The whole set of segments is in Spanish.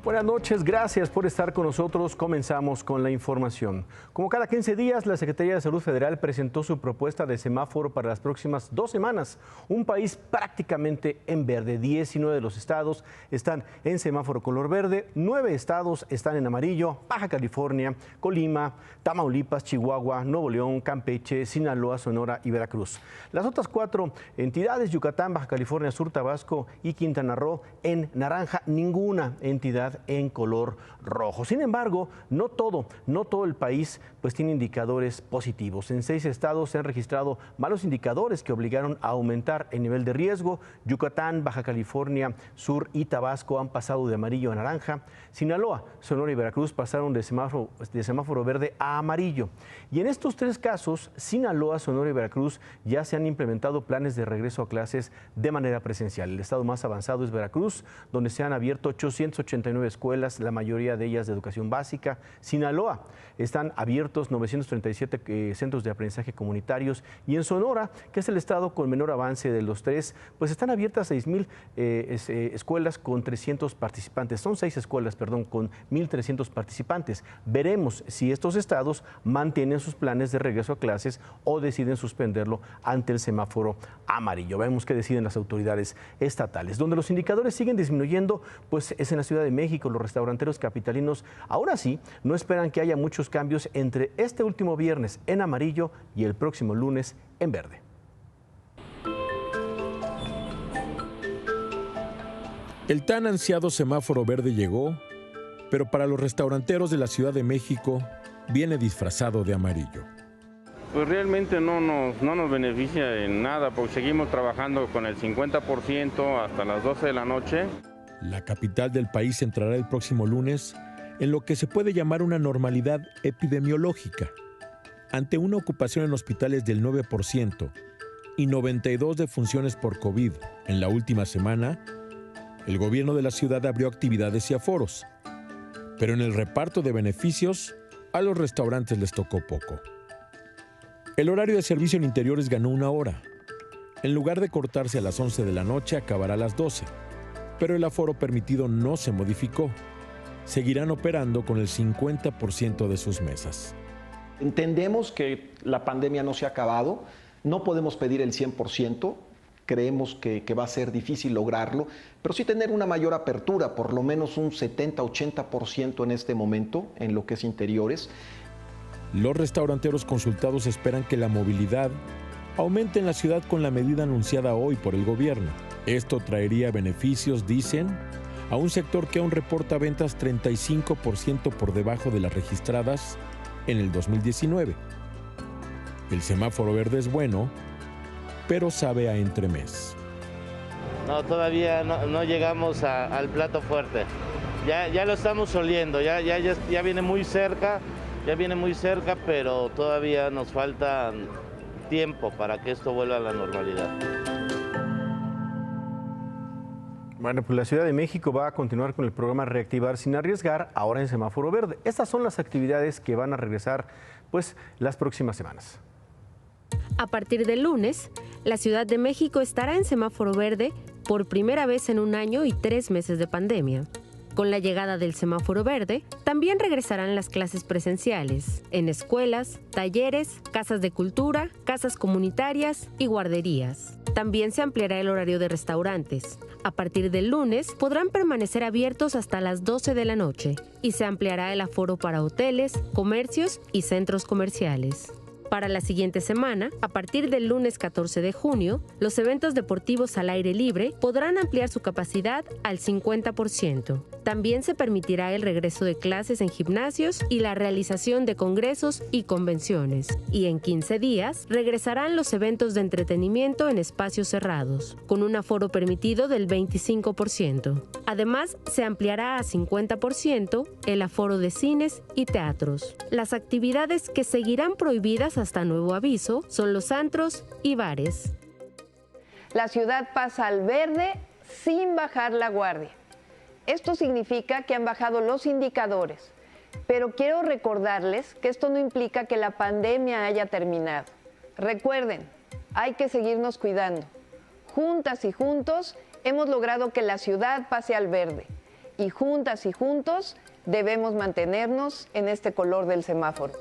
Buenas noches, gracias por estar con nosotros. Comenzamos con la información. Como cada 15 días, la Secretaría de Salud Federal presentó su propuesta de semáforo para las próximas 2 semanas. Un país prácticamente en verde. 19 de los estados están en semáforo color verde, 9 estados están en amarillo: Baja California, Colima, Tamaulipas, Chihuahua, Nuevo León, Campeche, Sinaloa, Sonora y Veracruz. Las otras 4 entidades, Yucatán, Baja California Sur, Tabasco y Quintana Roo, en naranja. Ninguna entidad en color rojo. Sin embargo, no todo el país pues tiene indicadores positivos. En 6 estados se han registrado malos indicadores que obligaron a aumentar el nivel de riesgo. Yucatán, Baja California Sur y Tabasco han pasado de amarillo a naranja. Sinaloa, Sonora y Veracruz pasaron de semáforo verde a amarillo. Y en estos 3 casos, Sinaloa, Sonora y Veracruz, ya se han implementado planes de regreso a clases de manera presencial. El estado más avanzado es Veracruz, donde se han abierto 889 escuelas, la mayoría de ellas de educación básica. Sinaloa, están abiertos 937 centros de aprendizaje comunitarios, y en Sonora, que es el estado con menor avance de los 3, pues están abiertas 6,000 escuelas con 300 participantes. Son 6 escuelas, con 1,300 participantes. Veremos si estos estados mantienen sus planes de regreso a clases o deciden suspenderlo ante el semáforo amarillo. Vemos qué deciden las autoridades estatales. Donde los indicadores siguen disminuyendo, pues es en la Ciudad de México. Los restauranteros capitalinos ahora sí no esperan que haya muchos cambios entre este último viernes en amarillo y el próximo lunes en verde. El tan ansiado semáforo verde llegó, pero para los restauranteros de la Ciudad de México viene disfrazado de amarillo. Pues realmente no nos beneficia en nada, porque seguimos trabajando con el 50% hasta las 12 de la noche. La capital del país entrará el próximo lunes en lo que se puede llamar una normalidad epidemiológica. Ante una ocupación en hospitales del 9% y 92 defunciones por COVID en la última semana, el gobierno de la ciudad abrió actividades y aforos. Pero en el reparto de beneficios, a los restaurantes les tocó poco. El horario de servicio en interiores ganó 1 hora. En lugar de cortarse a las 11 de la noche, acabará a las 12. Pero el aforo permitido no se modificó. Seguirán operando con el 50% de sus mesas. Entendemos que la pandemia no se ha acabado, no podemos pedir el 100%, creemos que va a ser difícil lograrlo, pero sí tener una mayor apertura, por lo menos un 70-80% en este momento en lo que es interiores. Los restauranteros consultados esperan que la movilidad aumente en la ciudad con la medida anunciada hoy por el gobierno. Esto traería beneficios, dicen, a un sector que aún reporta ventas 35% por debajo de las registradas en el 2019. El semáforo verde es bueno, pero sabe a entremés. No, todavía no llegamos al plato fuerte. Ya lo estamos oliendo, ya viene muy cerca, pero todavía nos falta tiempo para que esto vuelva a la normalidad. Bueno, pues la Ciudad de México va a continuar con el programa Reactivar sin arriesgar, ahora en semáforo verde. Estas son las actividades que van a regresar pues las próximas semanas. A partir del lunes, la Ciudad de México estará en semáforo verde por primera vez en 1 año y 3 meses de pandemia. Con la llegada del semáforo verde, también regresarán las clases presenciales en escuelas, talleres, casas de cultura, casas comunitarias y guarderías. También se ampliará el horario de restaurantes. A partir del lunes podrán permanecer abiertos hasta las 12 de la noche y se ampliará el aforo para hoteles, comercios y centros comerciales. Para la siguiente semana, a partir del lunes 14 de junio, los eventos deportivos al aire libre podrán ampliar su capacidad al 50%. También se permitirá el regreso de clases en gimnasios y la realización de congresos y convenciones. Y en 15 días, regresarán los eventos de entretenimiento en espacios cerrados, con un aforo permitido del 25%. Además, se ampliará a 50% el aforo de cines y teatros. Las actividades que seguirán prohibidas hasta nuevo aviso son los antros y bares. La ciudad pasa al verde sin bajar la guardia. Esto significa que han bajado los indicadores, pero quiero recordarles que esto no implica que la pandemia haya terminado. Recuerden, hay que seguirnos cuidando. Juntas y juntos hemos logrado que la ciudad pase al verde. y juntas y juntos debemos mantenernos en este color del semáforo.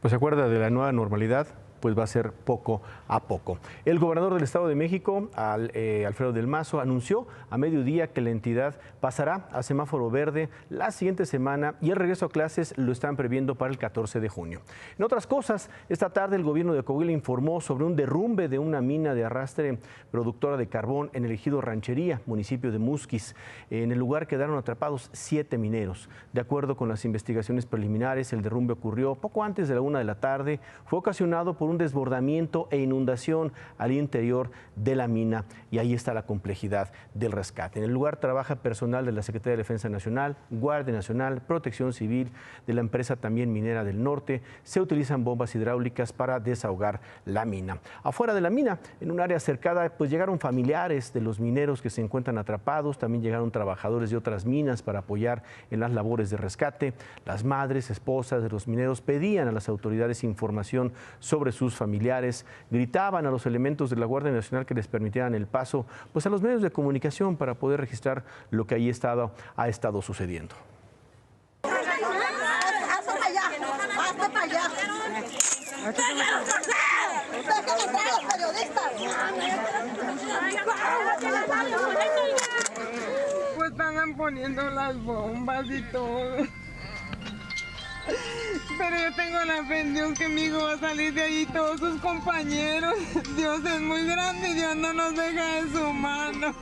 Pues se acuerda de la nueva normalidad, pues va a ser poco a poco. El gobernador del Estado de México, Alfredo del Mazo, anunció a mediodía que la entidad pasará a semáforo verde la siguiente semana y el regreso a clases lo están previendo para el 14 de junio. En otras cosas, esta tarde el gobierno de Coahuila informó sobre un derrumbe de una mina de arrastre productora de carbón en el ejido Ranchería, municipio de Musquis. En el lugar quedaron atrapados 7 mineros. De acuerdo con las investigaciones preliminares, el derrumbe ocurrió poco antes de la 1 de la tarde. Fue ocasionado por un desbordamiento e inundación al interior de la mina y ahí está la complejidad del rescate. En el lugar trabaja personal de la Secretaría de Defensa Nacional, Guardia Nacional, Protección Civil, de la empresa también minera del norte. Se utilizan bombas hidráulicas para desahogar la mina. Afuera de la mina, en un área cercada, pues llegaron familiares de los mineros que se encuentran atrapados, también llegaron trabajadores de otras minas para apoyar en las labores de rescate. Las madres, esposas de los mineros pedían a las autoridades información sobre sus familiares, gritaban a los elementos de la Guardia Nacional que les permitieran el paso, pues a los medios de comunicación para poder registrar lo que ahí ha estado sucediendo. Pues están poniendo las bombas y todo. Pero yo tengo la fe en Dios que mi hijo va a salir de ahí, todos sus compañeros. Dios es muy grande y Dios no nos deja de su mano.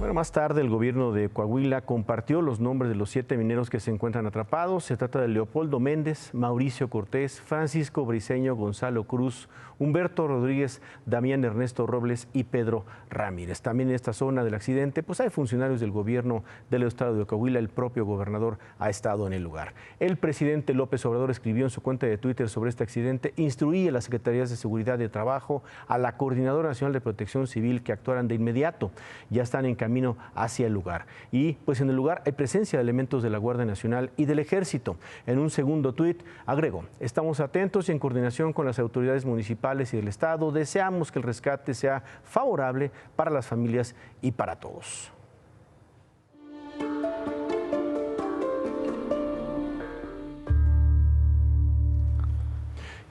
Bueno, más tarde el gobierno de Coahuila compartió los nombres de los 7 mineros que se encuentran atrapados. Se trata de Leopoldo Méndez, Mauricio Cortés, Francisco Briceño, Gonzalo Cruz, Humberto Rodríguez, Damián Ernesto Robles y Pedro Ramírez. También en esta zona del accidente pues hay funcionarios del gobierno del estado de Coahuila. El propio gobernador ha estado en el lugar. El presidente López Obrador escribió en su cuenta de Twitter sobre este accidente: instruía a las Secretarías de Seguridad de Trabajo, a la Coordinadora Nacional de Protección Civil que actuaran de inmediato. Ya están en camino hacia el lugar. Y pues en el lugar hay presencia de elementos de la Guardia Nacional y del Ejército. En un segundo tuit agregó: estamos atentos y en coordinación con las autoridades municipales y del Estado, deseamos que el rescate sea favorable para las familias y para todos.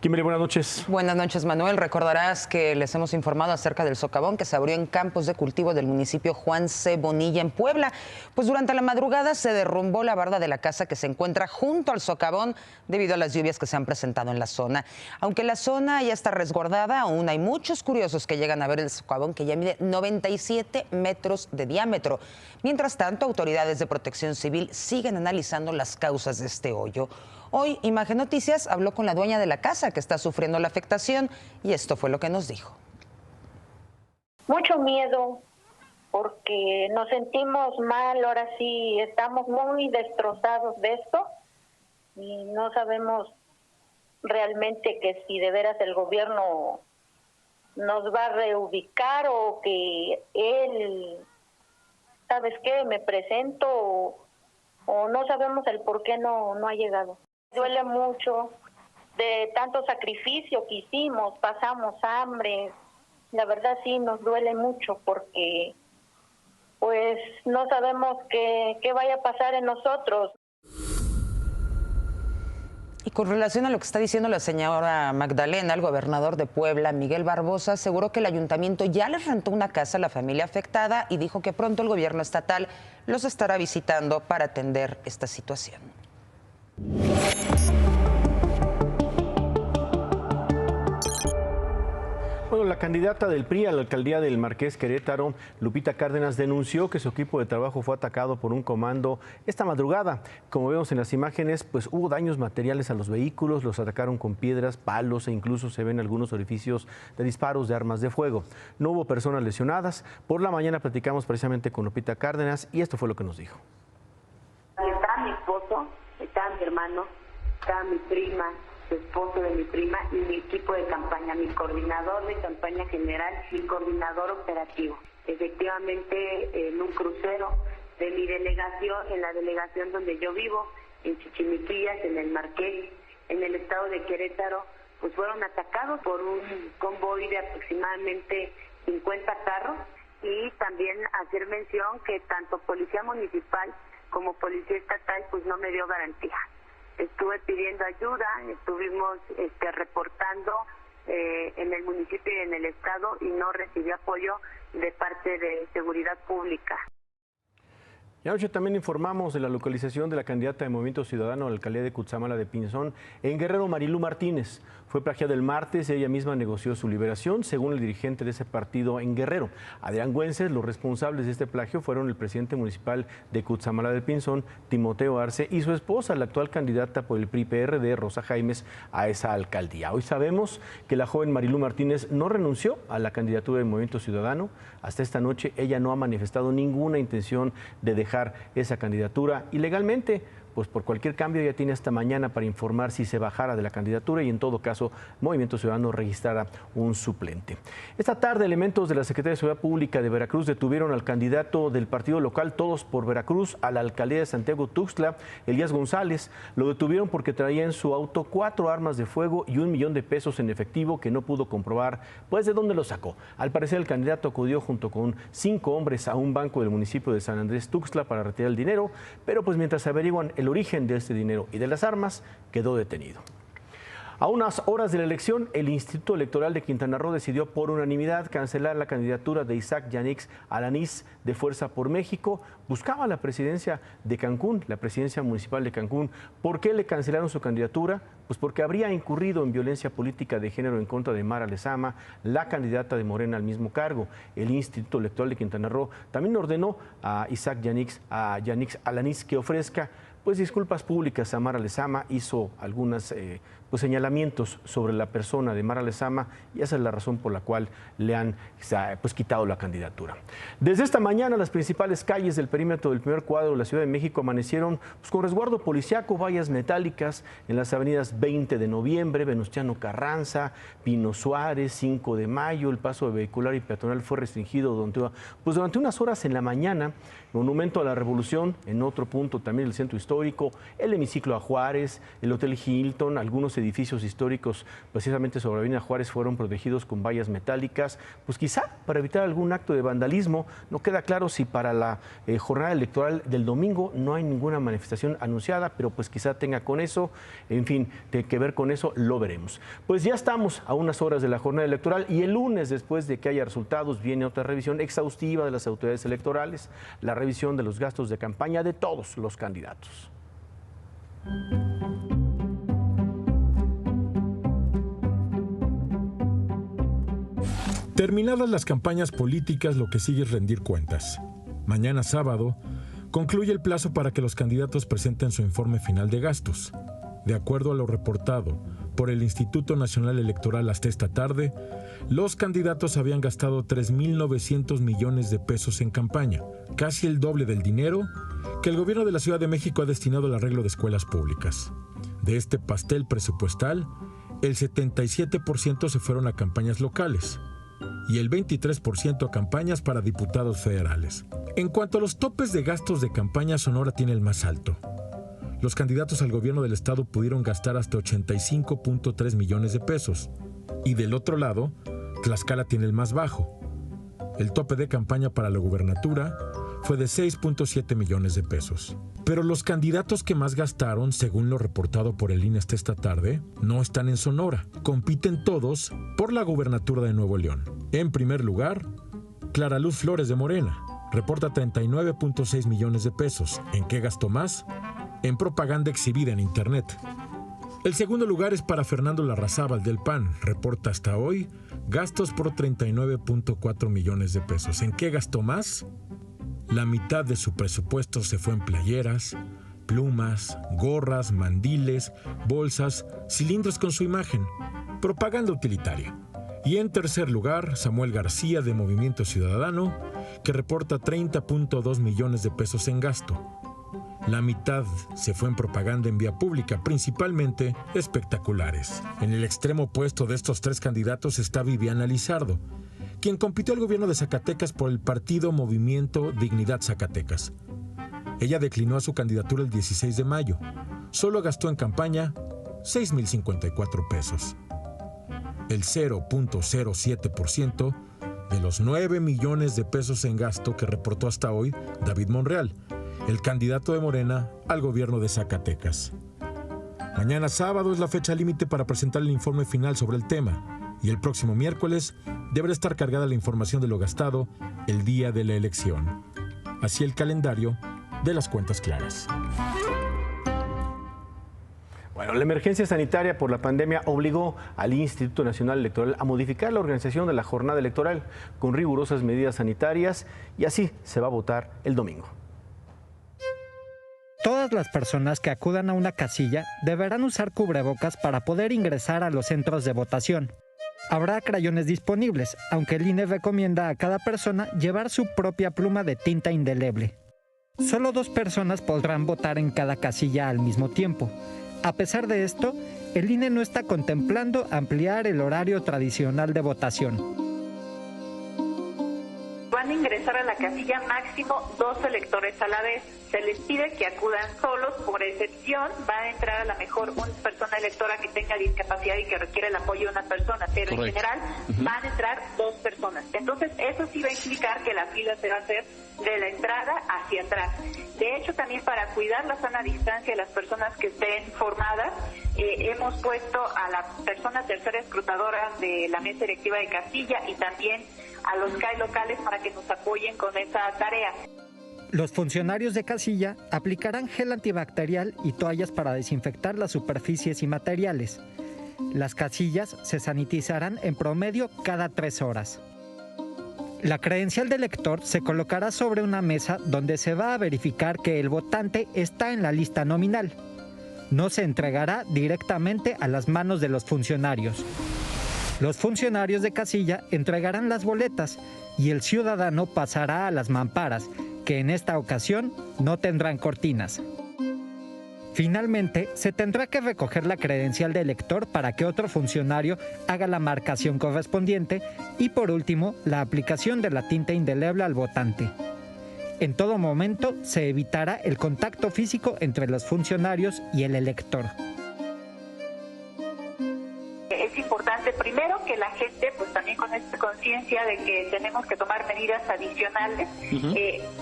Kimberly, buenas noches. Buenas noches, Manuel. Recordarás que les hemos informado acerca del socavón que se abrió en campos de cultivo del municipio Juan C. Bonilla, en Puebla. Pues durante la madrugada se derrumbó la barda de la casa que se encuentra junto al socavón debido a las lluvias que se han presentado en la zona. Aunque la zona ya está resguardada, aún hay muchos curiosos que llegan a ver el socavón, que ya mide 97 metros de diámetro. Mientras tanto, autoridades de Protección Civil siguen analizando las causas de este hoyo. Hoy, Imagen Noticias habló con la dueña de la casa que está sufriendo la afectación y esto fue lo que nos dijo. Mucho miedo porque nos sentimos mal, ahora sí estamos muy destrozados de esto y no sabemos realmente que si de veras el gobierno nos va a reubicar o que él, ¿sabes qué?, me presento o no sabemos el por qué no ha llegado. Duele mucho de tanto sacrificio que hicimos, pasamos hambre, la verdad sí nos duele mucho porque pues no sabemos qué vaya a pasar en nosotros. Y con relación a lo que está diciendo la señora Magdalena, el gobernador de Puebla, Miguel Barbosa, aseguró que el ayuntamiento ya les rentó una casa a la familia afectada y dijo que pronto el gobierno estatal los estará visitando para atender esta situación. Bueno, la candidata del PRI a la alcaldía del Marqués Querétaro, Lupita Cárdenas, denunció que su equipo de trabajo fue atacado por un comando esta madrugada. Como vemos en las imágenes, pues hubo daños materiales a los vehículos, los atacaron con piedras, palos e incluso se ven algunos orificios de disparos de armas de fuego. No hubo personas lesionadas. Por la mañana platicamos precisamente con Lupita Cárdenas y esto fue lo que nos dijo. Estaba mi esposo, estaba mi hermano, estaba mi prima, el esposo de mi prima y mi equipo de campaña, mi coordinador de campaña general, mi coordinador operativo. Efectivamente, en un crucero de mi delegación, en la delegación donde yo vivo, en Chichimiquillas, en el Marqués, en el estado de Querétaro, pues fueron atacados por un convoy de aproximadamente 50 carros, y también hacer mención que tanto Policía Municipal como Policía Estatal pues no me dio garantía. Estuve pidiendo ayuda, estuvimos reportando en el municipio y en el estado y no recibí apoyo de parte de Seguridad Pública. Y anoche también informamos de la localización de la candidata de Movimiento Ciudadano a la alcaldía de Cutzamala de Pinzón en Guerrero, Marilú Martínez. Fue plagiada el martes y ella misma negoció su liberación, según el dirigente de ese partido en Guerrero, Adrián Güences. Los responsables de este plagio fueron el presidente municipal de Cutzamala del Pinzón, Timoteo Arce, y su esposa, la actual candidata por el PRI-PRD, Rosa Jaimes, a esa alcaldía. Hoy sabemos que la joven Marilú Martínez no renunció a la candidatura de Movimiento Ciudadano. Hasta esta noche ella no ha manifestado ninguna intención de dejar esa candidatura y legalmente, pues por cualquier cambio ya tiene hasta mañana para informar si se bajara de la candidatura y en todo caso Movimiento Ciudadano registrara un suplente. Esta tarde elementos de la Secretaría de Seguridad Pública de Veracruz detuvieron al candidato del partido local Todos por Veracruz a la alcaldía de Santiago Tuxtla, Elías González. Lo detuvieron porque traía en su auto 4 armas de fuego y $1 millón en efectivo que no pudo comprobar pues de dónde lo sacó. Al parecer el candidato acudió junto con 5 hombres a un banco del municipio de San Andrés Tuxtla para retirar el dinero, pero pues mientras averiguan el origen de este dinero y de las armas, quedó detenido. A unas horas de la elección, el Instituto Electoral de Quintana Roo decidió por unanimidad cancelar la candidatura de Isaac Yanix Alanís de Fuerza por México. Buscaba la presidencia de Cancún, la presidencia municipal de Cancún. ¿Por qué le cancelaron su candidatura? Pues porque habría incurrido en violencia política de género en contra de Mara Lezama, la candidata de Morena al mismo cargo. El Instituto Electoral de Quintana Roo también ordenó a Isaac Yanix Alanís que ofrezca pues disculpas públicas a Mara Lezama. Hizo algunos señalamientos sobre la persona de Mara Lezama y esa es la razón por la cual le han quitado la candidatura. Desde esta mañana las principales calles del perímetro del primer cuadro de la Ciudad de México amanecieron con resguardo policiaco, vallas metálicas en las avenidas 20 de noviembre, Venustiano Carranza, Pino Suárez, 5 de mayo. El paso vehicular y peatonal fue restringido durante unas horas en la mañana. Monumento a la Revolución, en otro punto también el centro histórico, el hemiciclo a Juárez, el Hotel Hilton, algunos edificios históricos precisamente sobre la Avenida Juárez fueron protegidos con vallas metálicas, pues quizá para evitar algún acto de vandalismo. No queda claro si para la jornada electoral del domingo no hay ninguna manifestación anunciada, pero pues quizá tenga con eso, en fin, tiene que ver con eso, lo veremos. Pues ya estamos a unas horas de la jornada electoral y el lunes, después de que haya resultados, viene otra revisión exhaustiva de las autoridades electorales, la revisión de los gastos de campaña de todos los candidatos. Terminadas las campañas políticas, lo que sigue es rendir cuentas. Mañana sábado concluye el plazo para que los candidatos presenten su informe final de gastos. De acuerdo a lo reportado por el Instituto Nacional Electoral hasta esta tarde, los candidatos habían gastado 3.900 millones de pesos en campaña, casi el doble del dinero que el gobierno de la Ciudad de México ha destinado al arreglo de escuelas públicas. De este pastel presupuestal, el 77% se fueron a campañas locales y el 23% a campañas para diputados federales. En cuanto a los topes de gastos de campaña, Sonora tiene el más alto. Los candidatos al gobierno del estado pudieron gastar hasta 85.3 millones de pesos. Y del otro lado, Tlaxcala tiene el más bajo. El tope de campaña para la gubernatura fue de 6.7 millones de pesos. Pero los candidatos que más gastaron, según lo reportado por el INE esta tarde, no están en Sonora. Compiten todos por la gubernatura de Nuevo León. En primer lugar, Clara Luz Flores de Morena. Reporta 39.6 millones de pesos. ¿En qué gastó más? En propaganda exhibida en Internet. El segundo lugar es para Fernando Larrazábal del PAN. Reporta hasta hoy gastos por 39.4 millones de pesos. ¿En qué gastó más? La mitad de su presupuesto se fue en playeras, plumas, gorras, mandiles, bolsas, cilindros con su imagen. Propaganda utilitaria. Y en tercer lugar, Samuel García de Movimiento Ciudadano, que reporta 30.2 millones de pesos en gasto. La mitad se fue en propaganda en vía pública, principalmente espectaculares. En el extremo opuesto de estos tres candidatos está Viviana Lizardo, quien compitió al gobierno de Zacatecas por el partido Movimiento Dignidad Zacatecas. Ella declinó a su candidatura el 16 de mayo. Solo gastó en campaña 6.054 pesos. El 0.07% de los 9 millones de pesos en gasto que reportó hasta hoy David Monreal, el candidato de Morena al gobierno de Zacatecas. Mañana sábado es la fecha límite para presentar el informe final sobre el tema y el próximo miércoles deberá estar cargada la información de lo gastado el día de la elección. Así el calendario de las cuentas claras. Bueno, la emergencia sanitaria por la pandemia obligó al Instituto Nacional Electoral a modificar la organización de la jornada electoral con rigurosas medidas sanitarias y así se va a votar el domingo. Todas las personas que acudan a una casilla deberán usar cubrebocas para poder ingresar a los centros de votación. Habrá crayones disponibles, aunque el INE recomienda a cada persona llevar su propia pluma de tinta indeleble. Solo 2 personas podrán votar en cada casilla al mismo tiempo. A pesar de esto, el INE no está contemplando ampliar el horario tradicional de votación. Van a ingresar a la casilla máximo 2 electores a la vez. Se les pide que acudan solos, por excepción va a entrar a lo mejor una persona electora que tenga discapacidad y que requiere el apoyo de una persona, pero en general van a entrar 2 personas. Entonces eso sí va a implicar que la fila se va a hacer de la entrada hacia atrás. De hecho, también para cuidar la sana distancia de las personas que estén formadas, hemos puesto a la persona tercera escrutadora de la mesa directiva de casilla y también a los CAE locales para que nos apoyen con esa tarea. Los funcionarios de casilla aplicarán gel antibacterial y toallas para desinfectar las superficies y materiales. Las casillas se sanitizarán en promedio cada 3 horas. La credencial del elector se colocará sobre una mesa donde se va a verificar que el votante está en la lista nominal. No se entregará directamente a las manos de los funcionarios. Los funcionarios de casilla entregarán las boletas y el ciudadano pasará a las mamparas, que en esta ocasión no tendrán cortinas. Finalmente, se tendrá que recoger la credencial de elector para que otro funcionario haga la marcación correspondiente y, por último, la aplicación de la tinta indeleble al votante. En todo momento se evitará el contacto físico entre los funcionarios y el elector. Es importante primero que la gente, pues también con esta conciencia de que tenemos que tomar medidas adicionales,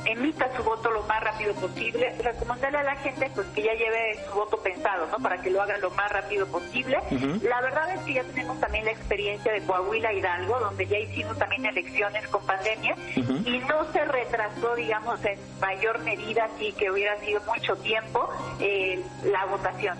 emita su voto lo más rápido posible. Recomendarle a la gente pues que ya lleve su voto pensado, ¿no? Para que lo haga lo más rápido posible. La verdad es que ya tenemos también la experiencia de Coahuila, Hidalgo, donde ya hicimos también elecciones con pandemia y no se retrasó, digamos, en mayor medida, así que hubiera sido mucho tiempo la votación.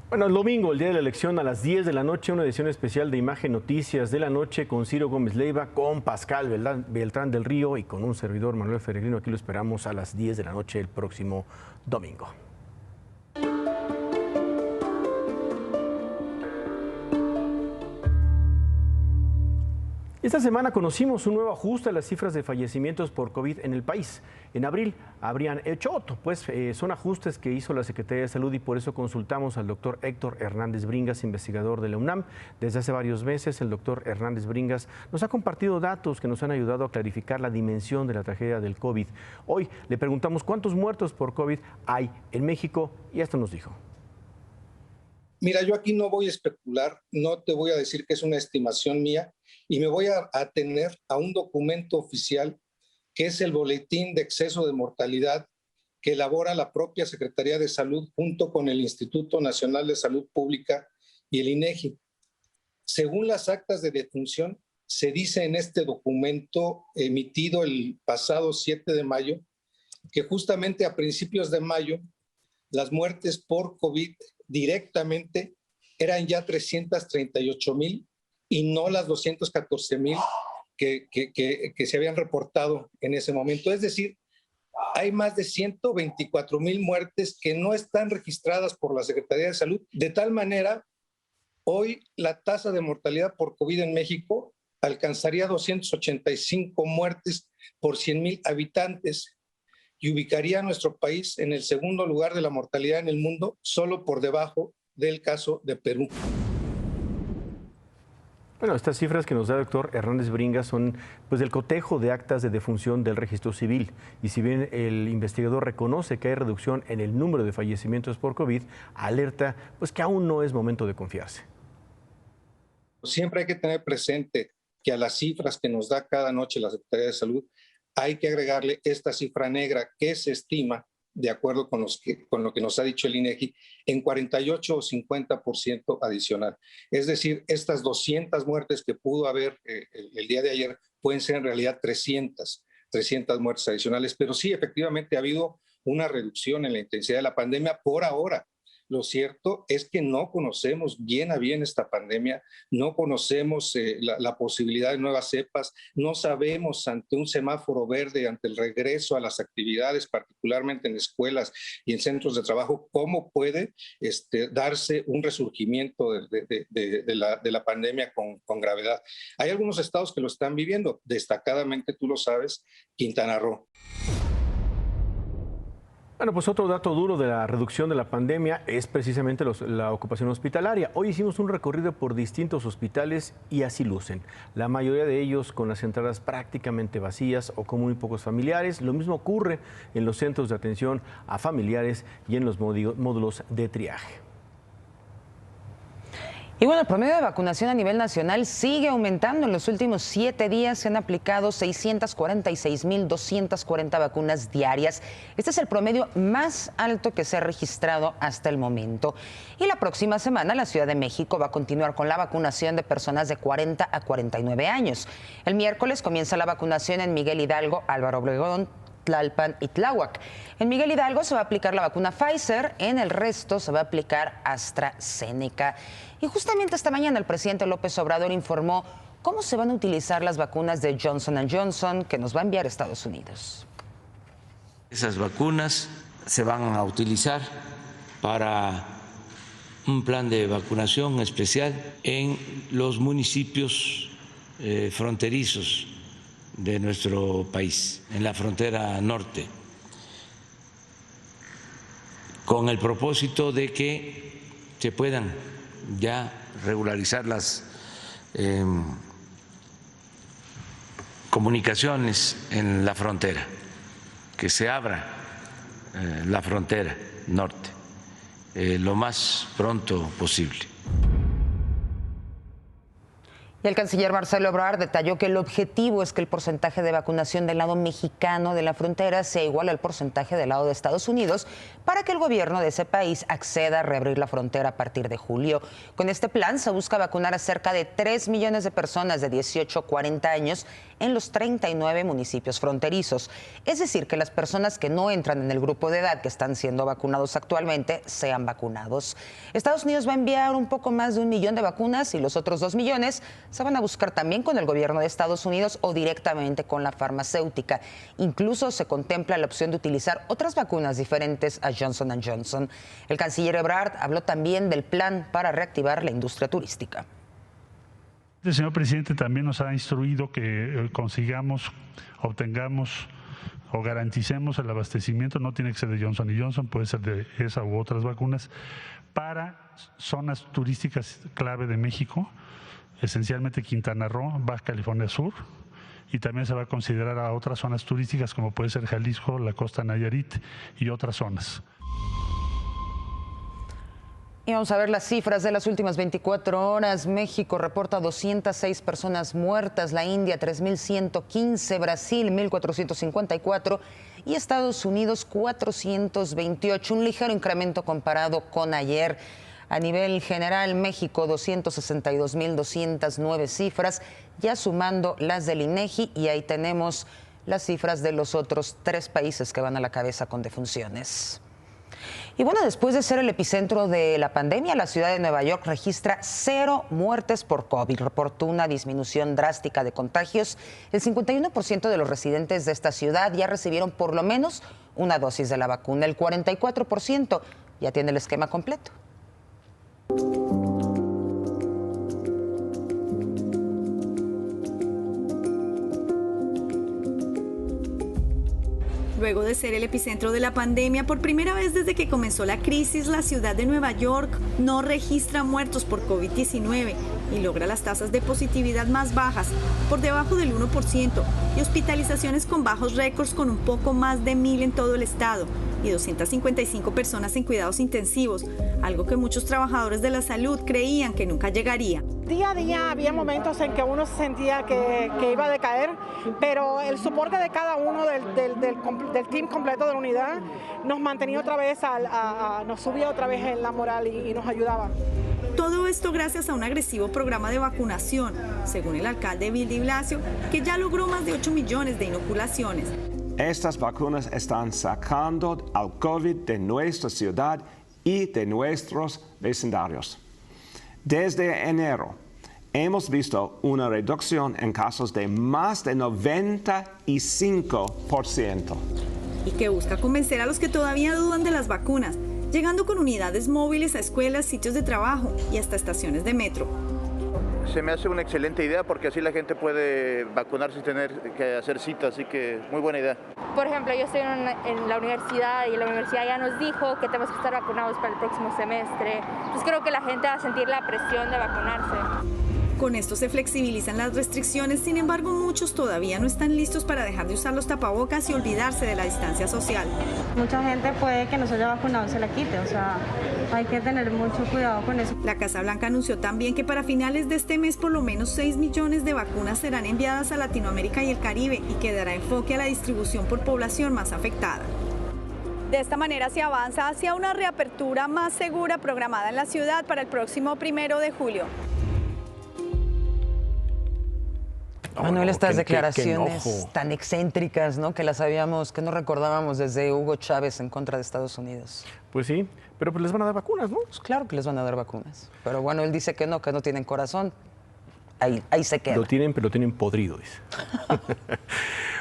Bueno, el domingo, el día de la elección, a las 10 de la noche, una edición especial de Imagen Noticias de la Noche con Ciro Gómez Leiva, con Pascal Beltrán del Río y con un servidor, Manuel Ferregrino. Aquí lo esperamos a las 10 de la noche el próximo domingo. Esta semana conocimos un nuevo ajuste a las cifras de fallecimientos por COVID en el país. En abril habrían hecho otro, pues son ajustes que hizo la Secretaría de Salud y por eso consultamos al doctor Héctor Hernández Bringas, investigador de la UNAM. Desde hace varios meses el doctor Hernández Bringas nos ha compartido datos que nos han ayudado a clarificar la dimensión de la tragedia del COVID. Hoy le preguntamos cuántos muertos por COVID hay en México y esto nos dijo. Mira, yo aquí no voy a especular, no te voy a decir que es una estimación mía y me voy a atener a un documento oficial que es el Boletín de Exceso de Mortalidad que elabora la propia Secretaría de Salud junto con el Instituto Nacional de Salud Pública y el INEGI. Según las actas de defunción, se dice en este documento emitido el pasado 7 de mayo que justamente a principios de mayo las muertes por COVID directamente eran ya 338,000 y no las 214,000 que se habían reportado en ese momento. Es decir, hay más de 124,000 muertes que no están registradas por la Secretaría de Salud. De tal manera, hoy la tasa de mortalidad por COVID en México alcanzaría 285 muertes por 100,000 habitantes y ubicaría a nuestro país en el segundo lugar de la mortalidad en el mundo, solo por debajo del caso de Perú. Bueno, estas cifras que nos da el doctor Hernández Bringas son pues del cotejo de actas de defunción del registro civil. Y si bien el investigador reconoce que hay reducción en el número de fallecimientos por COVID, alerta pues que aún no es momento de confiarse. Siempre hay que tener presente que a las cifras que nos da cada noche la Secretaría de Salud hay que agregarle esta cifra negra que se estima, de acuerdo con lo que nos ha dicho el INEGI, en 48 o 50% adicional. Es decir, estas 200 muertes que pudo haber el día de ayer pueden ser en realidad 300 muertes adicionales. Pero sí, efectivamente ha habido una reducción en la intensidad de la pandemia por ahora. Lo cierto es que no conocemos bien a bien esta pandemia, no conocemos la posibilidad de nuevas cepas, no sabemos ante un semáforo verde, ante el regreso a las actividades, particularmente en escuelas y en centros de trabajo, cómo puede darse un resurgimiento de la pandemia con gravedad. Hay algunos estados que lo están viviendo, destacadamente, tú lo sabes, Quintana Roo. Bueno, pues otro dato duro de la reducción de la pandemia es precisamente la ocupación hospitalaria. Hoy hicimos un recorrido por distintos hospitales y así lucen. La mayoría de ellos con las entradas prácticamente vacías o con muy pocos familiares. Lo mismo ocurre en los centros de atención a familiares y en los módulos de triaje. Y bueno, el promedio de vacunación a nivel nacional sigue aumentando. En los últimos 7 días se han aplicado 646.240 vacunas diarias. Este es el promedio más alto que se ha registrado hasta el momento. Y la próxima semana la Ciudad de México va a continuar con la vacunación de personas de 40 a 49 años. El miércoles comienza la vacunación en Miguel Hidalgo, Álvaro Obregón, Tlalpan y Tláhuac. En Miguel Hidalgo se va a aplicar la vacuna Pfizer, en el resto se va a aplicar AstraZeneca. Y justamente esta mañana el presidente López Obrador informó cómo se van a utilizar las vacunas de Johnson & Johnson que nos va a enviar a Estados Unidos. Esas vacunas se van a utilizar para un plan de vacunación especial en los municipios fronterizos de nuestro país, en la frontera norte, con el propósito de que se puedan ya regularizar las comunicaciones en la frontera, que se abra la frontera norte lo más pronto posible. El canciller Marcelo Ebrard detalló que el objetivo es que el porcentaje de vacunación del lado mexicano de la frontera sea igual al porcentaje del lado de Estados Unidos para que el gobierno de ese país acceda a reabrir la frontera a partir de julio. Con este plan se busca vacunar a cerca de 3 millones de personas de 18 a 40 años en los 39 municipios fronterizos. Es decir, que las personas que no entran en el grupo de edad que están siendo vacunados actualmente sean vacunados. Estados Unidos va a enviar un poco más de 1 millón de vacunas y los otros 2 millones se van a buscar también con el gobierno de Estados Unidos o directamente con la farmacéutica. Incluso se contempla la opción de utilizar otras vacunas diferentes a Johnson & Johnson. El canciller Ebrard habló también del plan para reactivar la industria turística. El señor presidente también nos ha instruido que obtengamos o garanticemos el abastecimiento, no tiene que ser de Johnson & Johnson, puede ser de esa u otras vacunas, para zonas turísticas clave de México, esencialmente Quintana Roo, Baja California Sur, y también se va a considerar a otras zonas turísticas como puede ser Jalisco, la costa Nayarit y otras zonas. Y vamos a ver las cifras de las últimas 24 horas. México reporta 206 personas muertas, la India 3.115, Brasil 1.454 y Estados Unidos 428, un ligero incremento comparado con ayer. A nivel general, México 262.209 cifras, ya sumando las del INEGI, y ahí tenemos las cifras de los otros 3 países que van a la cabeza con defunciones. Y bueno, después de ser el epicentro de la pandemia, la ciudad de Nueva York registra 0 muertes por COVID. Reportó una disminución drástica de contagios. El 51% de los residentes de esta ciudad ya recibieron por lo menos una dosis de la vacuna. El 44% ya tiene el esquema completo. Luego de ser el epicentro de la pandemia, por primera vez desde que comenzó la crisis, la ciudad de Nueva York no registra muertos por COVID-19 y logra las tasas de positividad más bajas, por debajo del 1%, y hospitalizaciones con bajos récords con un poco más de 1.000 en todo el estado. y 255 personas en cuidados intensivos, algo que muchos trabajadores de la salud creían que nunca llegaría. Día a día había momentos en que uno se sentía que iba a decaer, pero el soporte de cada uno del team completo de la unidad nos mantenía otra vez, nos subía otra vez en la moral y nos ayudaba. Todo esto gracias a un agresivo programa de vacunación, según el alcalde Bill de Blasio, que ya logró más de 8 millones de inoculaciones. Estas vacunas están sacando al COVID de nuestra ciudad y de nuestros vecindarios. Desde enero hemos visto una reducción en casos de más de 95%. Y que busca convencer a los que todavía dudan de las vacunas, llegando con unidades móviles a escuelas, sitios de trabajo y hasta estaciones de metro. Se me hace una excelente idea porque así la gente puede vacunarse sin tener que hacer citas, así que muy buena idea. Por ejemplo, yo estoy en la universidad y la universidad ya nos dijo que tenemos que estar vacunados para el próximo semestre. Entonces creo que la gente va a sentir la presión de vacunarse. Con esto se flexibilizan las restricciones, sin embargo muchos todavía no están listos para dejar de usar los tapabocas y olvidarse de la distancia social. Mucha gente puede que no se haya vacunado y se la quite, o sea, hay que tener mucho cuidado con eso. La Casa Blanca anunció también que para finales de este mes por lo menos 6 millones de vacunas serán enviadas a Latinoamérica y el Caribe y que dará enfoque a la distribución por población más afectada. De esta manera se avanza hacia una reapertura más segura programada en la ciudad para el próximo 1 de julio. Manuel, estas declaraciones tan excéntricas, ¿no? Que las sabíamos, que no recordábamos desde Hugo Chávez en contra de Estados Unidos. Pues sí, pero pues les van a dar vacunas, ¿no? Pues claro que les van a dar vacunas. Pero bueno, él dice que no tienen corazón. Ahí se queda. Lo tienen, pero lo tienen podrido, dice.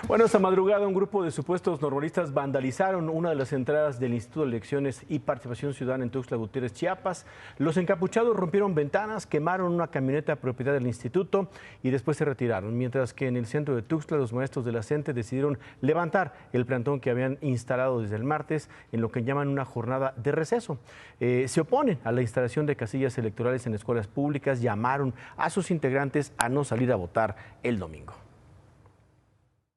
Bueno, esta madrugada un grupo de supuestos normalistas vandalizaron una de las entradas del Instituto de Elecciones y Participación Ciudadana en Tuxtla Gutiérrez, Chiapas. Los encapuchados rompieron ventanas, quemaron una camioneta propiedad del instituto y después se retiraron. Mientras que en el centro de Tuxtla los maestros de la CENTE decidieron levantar el plantón que habían instalado desde el martes en lo que llaman una jornada de receso. Se oponen a la instalación de casillas electorales en escuelas públicas, llamaron a sus integrantes a no salir a votar el domingo.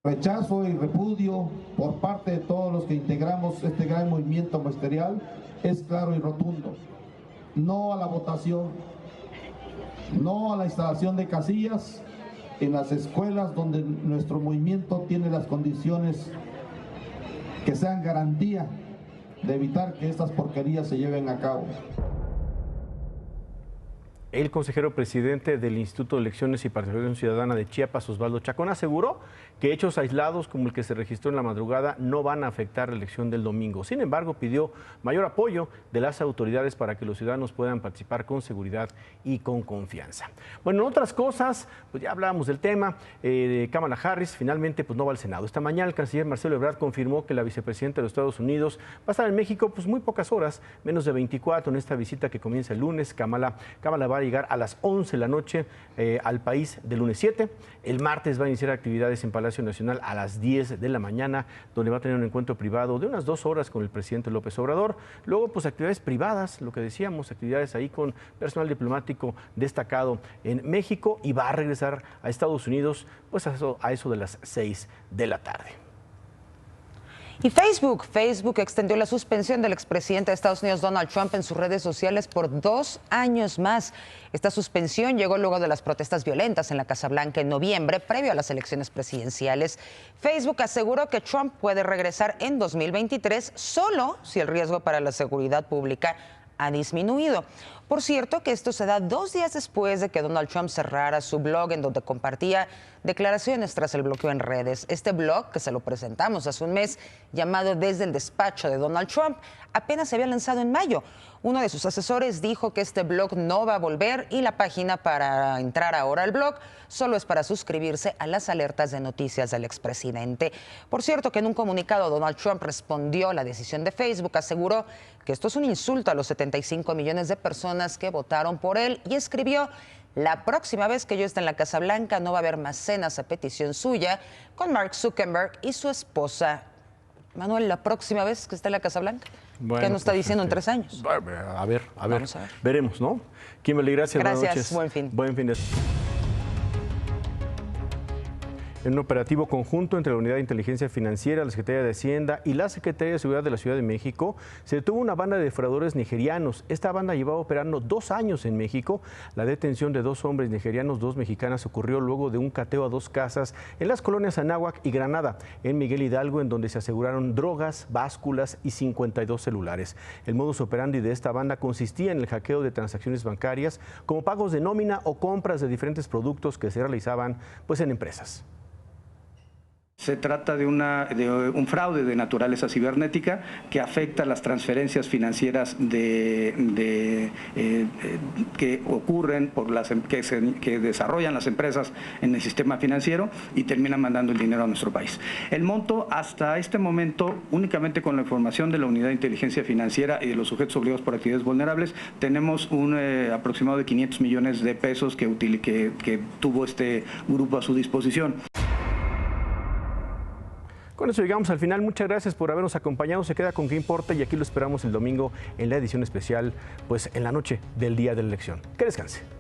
Rechazo y repudio por parte de todos los que integramos este gran movimiento magisterial es claro y rotundo. No a la votación, no a la instalación de casillas en las escuelas donde nuestro movimiento tiene las condiciones que sean garantía de evitar que estas porquerías se lleven a cabo. El consejero presidente del Instituto de Elecciones y Participación Ciudadana de Chiapas, Osvaldo Chacón, aseguró que hechos aislados como el que se registró en la madrugada no van a afectar la elección del domingo. Sin embargo, pidió mayor apoyo de las autoridades para que los ciudadanos puedan participar con seguridad y con confianza. Bueno, en otras cosas, pues ya hablábamos del tema de Kamala Harris, finalmente pues no va al Senado. Esta mañana el canciller Marcelo Ebrard confirmó que la vicepresidenta de los Estados Unidos va a estar en México pues muy pocas horas, menos de 24 en esta visita que comienza el lunes. Kamala va a llegar a las 11 de la noche al país del lunes 7. El martes va a iniciar actividades en Palacio Nacional a las 10 de la mañana, donde va a tener un encuentro privado de unas 2 horas con el presidente López Obrador. Luego, pues actividades privadas, lo que decíamos, actividades ahí con personal diplomático destacado en México y va a regresar a Estados Unidos pues a eso de las 6 de la tarde. Y Facebook extendió la suspensión del expresidente de Estados Unidos, Donald Trump, en sus redes sociales por 2 años más. Esta suspensión llegó luego de las protestas violentas en la Casa Blanca en noviembre, previo a las elecciones presidenciales. Facebook aseguró que Trump puede regresar en 2023 solo si el riesgo para la seguridad pública ha disminuido. Por cierto, que esto se da 2 días después de que Donald Trump cerrara su blog en donde compartía declaraciones tras el bloqueo en redes. Este blog, que se lo presentamos hace un mes, llamado Desde el Despacho de Donald Trump, apenas se había lanzado en mayo. Uno de sus asesores dijo que este blog no va a volver y la página para entrar ahora al blog solo es para suscribirse a las alertas de noticias del expresidente. Por cierto, que en un comunicado Donald Trump respondió a la decisión de Facebook, aseguró que esto es un insulto a los 75 millones de personas que votaron por él y escribió: la próxima vez que yo esté en la Casa Blanca no va a haber más cenas a petición suya con Mark Zuckerberg y su esposa. Manuel, la próxima vez que esté en la Casa Blanca, bueno, ¿qué nos está diciendo en 3 años? A ver. Vamos a ver. Veremos, ¿no? Kimberly, gracias. Gracias, buenas noches. buen fin. Buen fin de semana. En un operativo conjunto entre la Unidad de Inteligencia Financiera, la Secretaría de Hacienda y la Secretaría de Seguridad de la Ciudad de México, se detuvo una banda de defraudadores nigerianos. Esta banda llevaba operando 2 años en México. La detención de 2 hombres nigerianos, 2 mexicanas, ocurrió luego de un cateo a 2 casas en las colonias Anáhuac y Granada, en Miguel Hidalgo, en donde se aseguraron drogas, básculas y 52 celulares. El modus operandi de esta banda consistía en el hackeo de transacciones bancarias, como pagos de nómina o compras de diferentes productos que se realizaban en empresas. Se trata de un fraude de naturaleza cibernética que afecta las transferencias financieras que ocurren que desarrollan las empresas en el sistema financiero y terminan mandando el dinero a nuestro país. El monto hasta este momento, únicamente con la información de la Unidad de Inteligencia Financiera y de los sujetos obligados por actividades vulnerables, tenemos un aproximado de 500 millones de pesos que tuvo este grupo a su disposición. Con eso llegamos al final. Muchas gracias por habernos acompañado. Se queda con ¿Qué importa? Y aquí lo esperamos el domingo en la edición especial, en la noche del día de la elección. Que descanse.